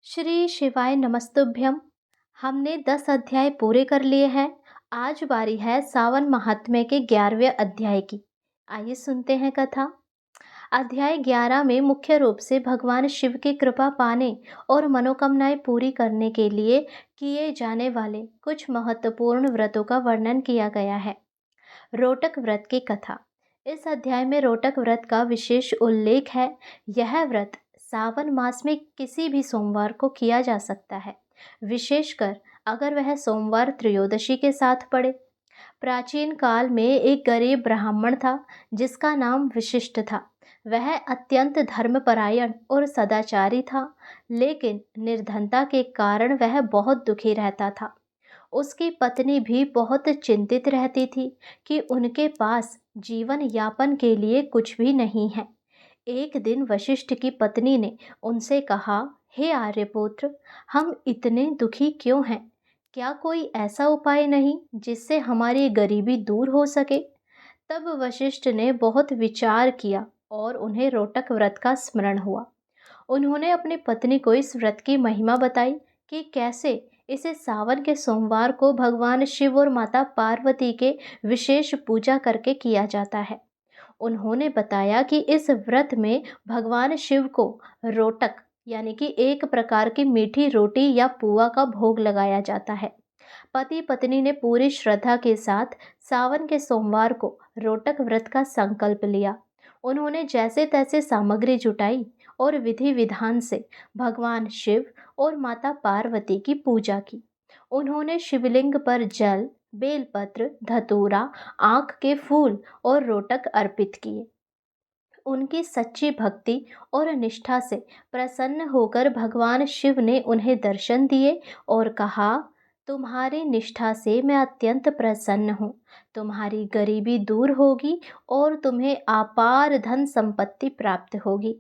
श्री शिवाय नमस्तुभ्यम। हमने 10 अध्याय पूरे कर लिए हैं। आज बारी है सावन महात्म्य के 11वें अध्याय की। आइए सुनते हैं कथा। अध्याय 11 में मुख्य रूप से भगवान शिव की कृपा पाने और मनोकामनाएं पूरी करने के लिए किए जाने वाले कुछ महत्वपूर्ण व्रतों का वर्णन किया गया है। रोटक व्रत की कथा। इस अध्याय में रोटक व्रत का विशेष उल्लेख है। यह व्रत सावन मास में किसी भी सोमवार को किया जा सकता है, विशेषकर अगर वह सोमवार त्रयोदशी के साथ पड़े। प्राचीन काल में एक गरीब ब्राह्मण था जिसका नाम विशिष्ट था। वह अत्यंत धर्मपरायण और सदाचारी था, लेकिन निर्धनता के कारण वह बहुत दुखी रहता था। उसकी पत्नी भी बहुत चिंतित रहती थी कि उनके पास जीवन यापन के लिए कुछ भी नहीं है। एक दिन वशिष्ठ की पत्नी ने उनसे कहा, हे आर्यपुत्र, हम इतने दुखी क्यों हैं? क्या कोई ऐसा उपाय नहीं जिससे हमारी गरीबी दूर हो सके? तब वशिष्ठ ने बहुत विचार किया और उन्हें रोटक व्रत का स्मरण हुआ। उन्होंने अपनी पत्नी को इस व्रत की महिमा बताई कि कैसे इसे सावन के सोमवार को भगवान शिव और माता पार्वती के विशेष पूजा करके किया जाता है। उन्होंने बताया कि इस व्रत में भगवान शिव को रोटक यानी कि एक प्रकार की मीठी रोटी या पुआ का भोग लगाया जाता है। पति पत्नी ने पूरी श्रद्धा के साथ सावन के सोमवार को रोटक व्रत का संकल्प लिया। उन्होंने जैसे तैसे सामग्री जुटाई और विधि विधान से भगवान शिव और माता पार्वती की पूजा की। उन्होंने शिवलिंग पर जल, बेलपत्र, धतूरा, आँख के फूल और रोटक अर्पित किए। उनकी सच्ची भक्ति और निष्ठा से प्रसन्न होकर भगवान शिव ने उन्हें दर्शन दिए और कहा, तुम्हारी निष्ठा से मैं अत्यंत प्रसन्न हूँ। तुम्हारी गरीबी दूर होगी और तुम्हें अपार धन संपत्ति प्राप्त होगी।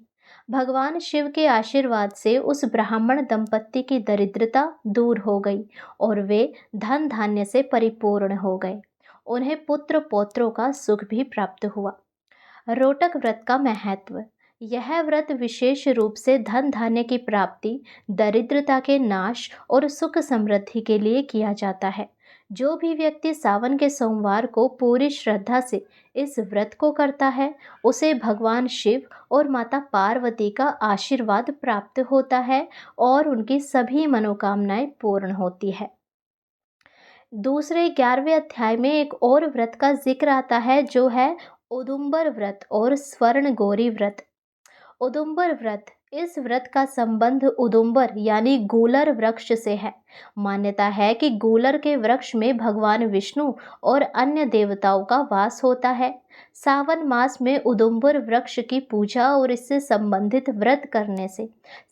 भगवान शिव के आशीर्वाद से उस ब्राह्मण दंपत्ति की दरिद्रता दूर हो गई और वे धन धान्य से परिपूर्ण हो गए। उन्हें पुत्र पौत्रों का सुख भी प्राप्त हुआ। रोटक व्रत का महत्व। यह व्रत विशेष रूप से धन धान्य की प्राप्ति, दरिद्रता के नाश और सुख समृद्धि के लिए किया जाता है। जो भी व्यक्ति सावन के सोमवार को पूरी श्रद्धा से इस व्रत को करता है, उसे भगवान शिव और माता पार्वती का आशीर्वाद प्राप्त होता है और उनकी सभी मनोकामनाएं पूर्ण होती है। दूसरे 11वें अध्याय में एक और व्रत का जिक्र आता है जो है उदुम्बर व्रत और स्वर्ण गौरी व्रत। उदुम्बर व्रत, इस व्रत का संबंध उदुम्बर यानी गूलर वृक्ष से है। मान्यता है कि गूलर के वृक्ष में भगवान विष्णु और अन्य देवताओं का वास होता है। सावन मास में उदुम्बर वृक्ष की पूजा और इससे संबंधित व्रत करने से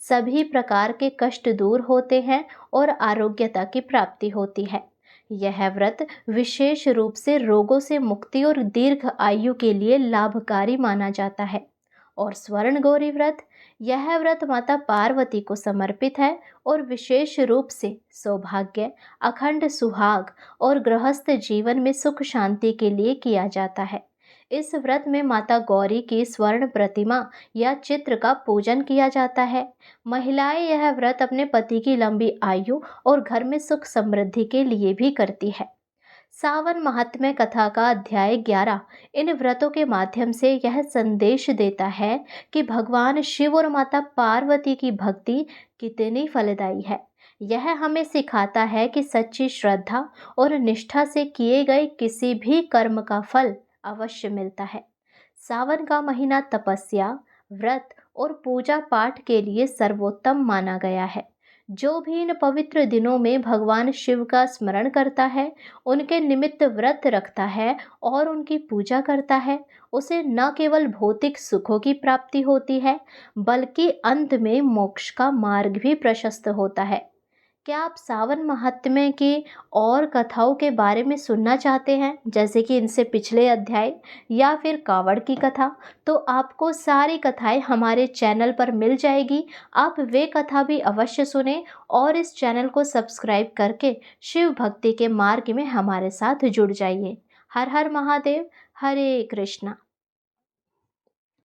सभी प्रकार के कष्ट दूर होते हैं और आरोग्यता की प्राप्ति होती है। यह व्रत विशेष रूप से रोगों से मुक्ति और दीर्घ आयु के लिए लाभकारी माना जाता है। और स्वर्ण गौरी व्रत, यह व्रत माता पार्वती को समर्पित है और विशेष रूप से सौभाग्य, अखंड सुहाग और गृहस्थ जीवन में सुख शांति के लिए किया जाता है। इस व्रत में माता गौरी की स्वर्ण प्रतिमा या चित्र का पूजन किया जाता है। महिलाएं यह व्रत अपने पति की लंबी आयु और घर में सुख समृद्धि के लिए भी करती है। सावन महात्म्य कथा का अध्याय 11 इन व्रतों के माध्यम से यह संदेश देता है कि भगवान शिव और माता पार्वती की भक्ति कितनी फलदायी है। यह हमें सिखाता है कि सच्ची श्रद्धा और निष्ठा से किए गए किसी भी कर्म का फल अवश्य मिलता है। सावन का महीना तपस्या, व्रत और पूजा पाठ के लिए सर्वोत्तम माना गया है। जो भी इन पवित्र दिनों में भगवान शिव का स्मरण करता है, उनके निमित्त व्रत रखता है और उनकी पूजा करता है, उसे न केवल भौतिक सुखों की प्राप्ति होती है, बल्कि अंत में मोक्ष का मार्ग भी प्रशस्त होता है। क्या आप सावन महात्म्य की और कथाओं के बारे में सुनना चाहते हैं, जैसे कि इनसे पिछले अध्याय या फिर कावड़ की कथा? तो आपको सारी कथाएं हमारे चैनल पर मिल जाएगी। आप वे कथा भी अवश्य सुनें और इस चैनल को सब्सक्राइब करके शिव भक्ति के मार्ग में हमारे साथ जुड़ जाइए। हर हर महादेव, हरे कृष्णा।